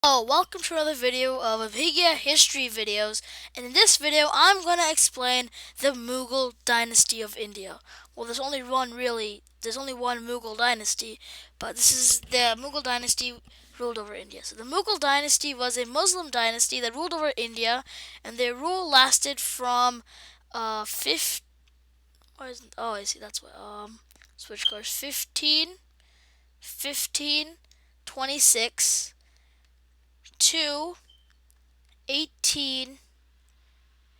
Welcome to another video of Abhigya History Videos, and in this video I'm going to explain the Mughal Dynasty of India. Well, there's only one Mughal dynasty, but this is the Mughal Dynasty ruled over India. So the Mughal Dynasty was a Muslim dynasty that ruled over India, and their rule lasted from fifth. Oh, I see. That's what. Switch course 1526 to 18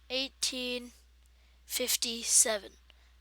1857.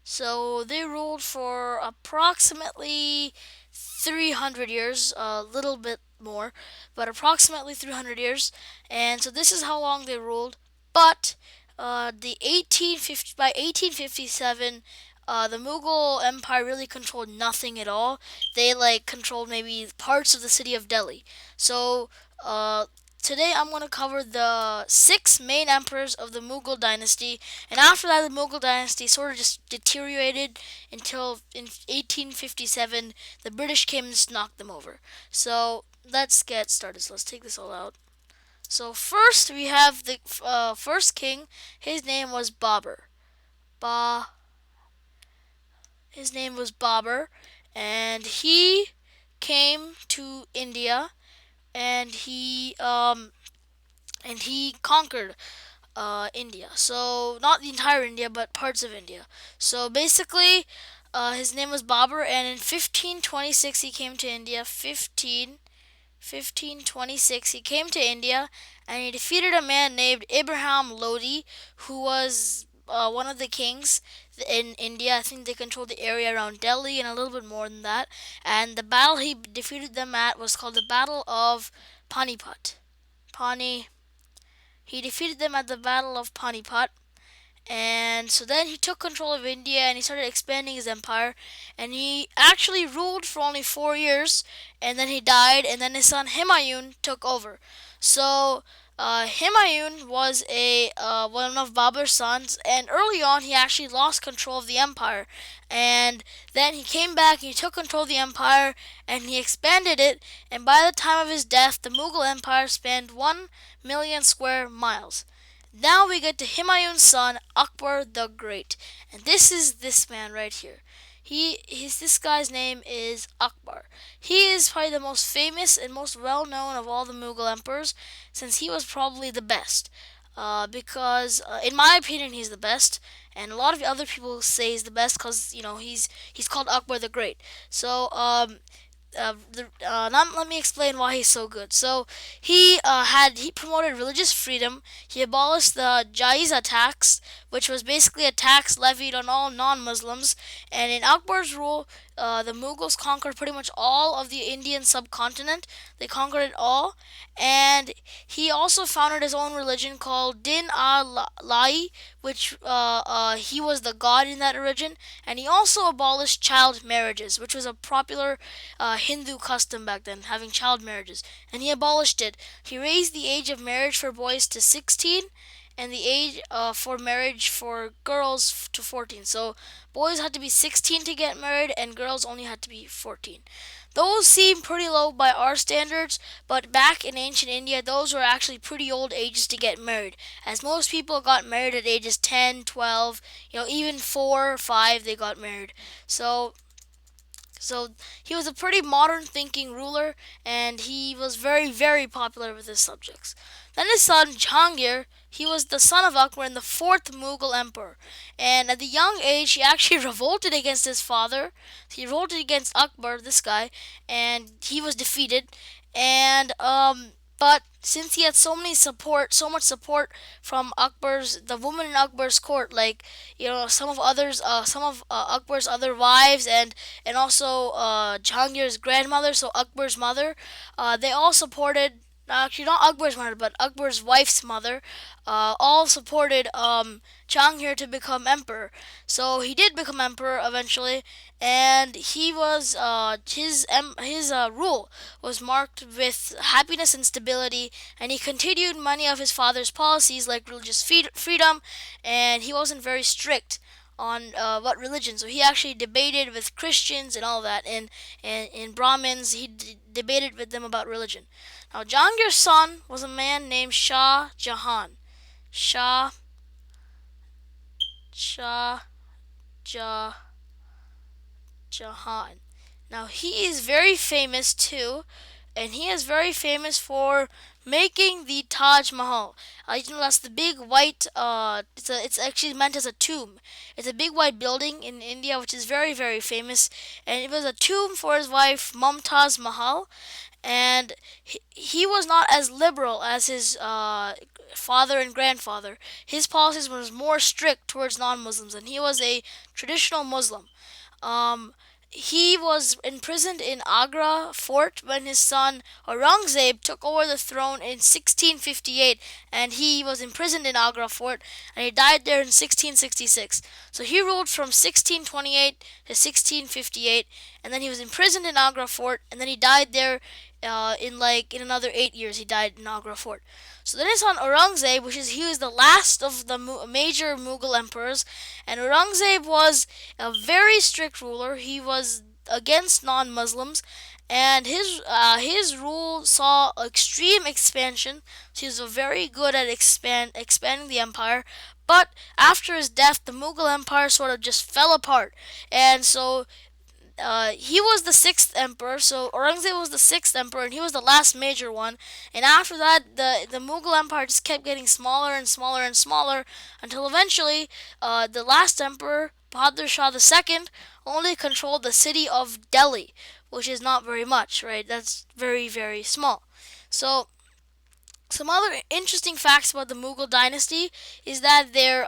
So they ruled for approximately 300 years, a little bit more, but approximately 300 years. And so this is how long they ruled. But the 1850 by 1857, the Mughal Empire really controlled nothing at all. They controlled maybe parts of the city of Delhi. So uh, today I'm going to cover the six main emperors of the Mughal dynasty, and after that the Mughal dynasty sort of just deteriorated until in 1857 the British came and just knocked them over. So let's get started. So let's take this all out. So first we have the first king. His name was Babur. Ba. His name was Babur, and he came to India, and he conquered India. So not the entire India, but parts of India. So basically, his name was Babur, and in 1526 he came to India. 1526 he came to India, and he defeated a man named Ibrahim Lodi, who was one of the kings in India. I think they controlled the area around Delhi and a little bit more than that. And the battle he defeated them at was called the Battle of Panipat. Pani He defeated them at the Battle of Panipat, and so then he took control of India and he started expanding his empire. And he actually ruled for only 4 years, and then he died. And then his son Humayun took over. So Humayun was a one of Babur's sons, and early on he actually lost control of the empire. And then he came back and he took control of the empire and he expanded it. And by the time of his death, the Mughal Empire spanned 1 million square miles. Now we get to Humayun's son, Akbar the Great. And this is this man right here. This guy's name is Akbar. He is probably the most famous and most well known of all the Mughal emperors, since he was probably the best. Because in my opinion, he's the best, and a lot of other people say he's the best because he's called Akbar the Great. So now let me explain why he's so good. So he promoted religious freedom. He abolished the jaiza tax, which was basically a tax levied on all non-Muslims. And in Akbar's rule, the Mughals conquered pretty much all of the Indian subcontinent. They conquered it all, and he also founded his own religion called Din Lai, which he was the god in that religion. And he also abolished child marriages, which was a popular Hindu custom back then, having child marriages, and he abolished it. He raised the age of marriage for boys to 16, and the age for marriage for girls to 14. So boys had to be 16 to get married, and girls only had to be 14. Those seem pretty low by our standards, but back in ancient India, those were actually pretty old ages to get married, as most people got married at ages 10, 12, even 4 or 5 they got married. So he was a pretty modern thinking ruler, and he was very, very popular with his subjects. Then his son Jahangir, he was the son of Akbar and the fourth Mughal emperor. And at the young age, he actually revolted against his father. He revolted against Akbar, this guy, and he was defeated. And but since he had so much support from the women in Akbar's court, like some of Akbar's other wives, and also Jahangir's grandmother, so Akbar's mother, they all supported. Actually, not Akbar's mother, but Akbar's wife's mother, all supported Jahangir to become emperor. So he did become emperor eventually, and his rule was marked with happiness and stability, and he continued many of his father's policies like religious freedom, and he wasn't very strict on what religion. So he actually debated with Christians and all that, and Brahmins. He debated with them about religion. Now, Jahangir's son was a man named Shah Jahan. Shah Shah Jahan. Now, he is very famous too, and he is very famous for making the Taj Mahal. That's the big white. It's actually meant as a tomb. It's a big white building in India, which is very very famous, and it was a tomb for his wife Mumtaz Mahal. And he was not as liberal as his father and grandfather. His policies were more strict towards non-Muslims, and he was a traditional Muslim. Um, he was imprisoned in Agra fort when his son Aurangzeb took over the throne in 1658, and he was imprisoned in Agra fort, and he died there in 1666. So he ruled from 1628 to 1658, and then he was imprisoned in Agra fort, and then he died there in another 8 years. He died in Agra fort. So then his son Aurangzeb, he was the last of the major Mughal emperors, and Aurangzeb was a very strict ruler. He was against non-Muslims, and his rule saw extreme expansion. So he was very good at expanding the empire. But after his death, the Mughal empire sort of just fell apart, and so he was the sixth emperor. So Aurangzeb was the sixth emperor, and he was the last major one. And after that, the Mughal empire just kept getting smaller and smaller and smaller until eventually, the last emperor, Bahadur Shah II, only controlled the city of Delhi, which is not very much, right? That's very very small. So some other interesting facts about the Mughal dynasty is that the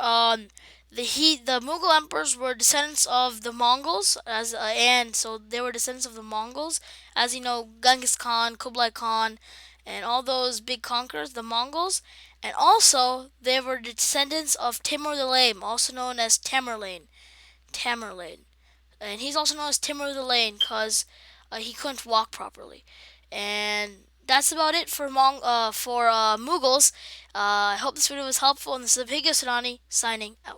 Mughal emperors were descendants of the Mongols, and so they were descendants of the Mongols, as you know, Genghis Khan, Kublai Khan, and all those big conquerors, the Mongols, and also they were descendants of Timur the Lame, also known as Tamerlane. Tamerlane, and he's also known as Timur the Lame because he couldn't walk properly. And that's about it for Mughals. I hope this video was helpful, and this is Abhigya Surani signing out.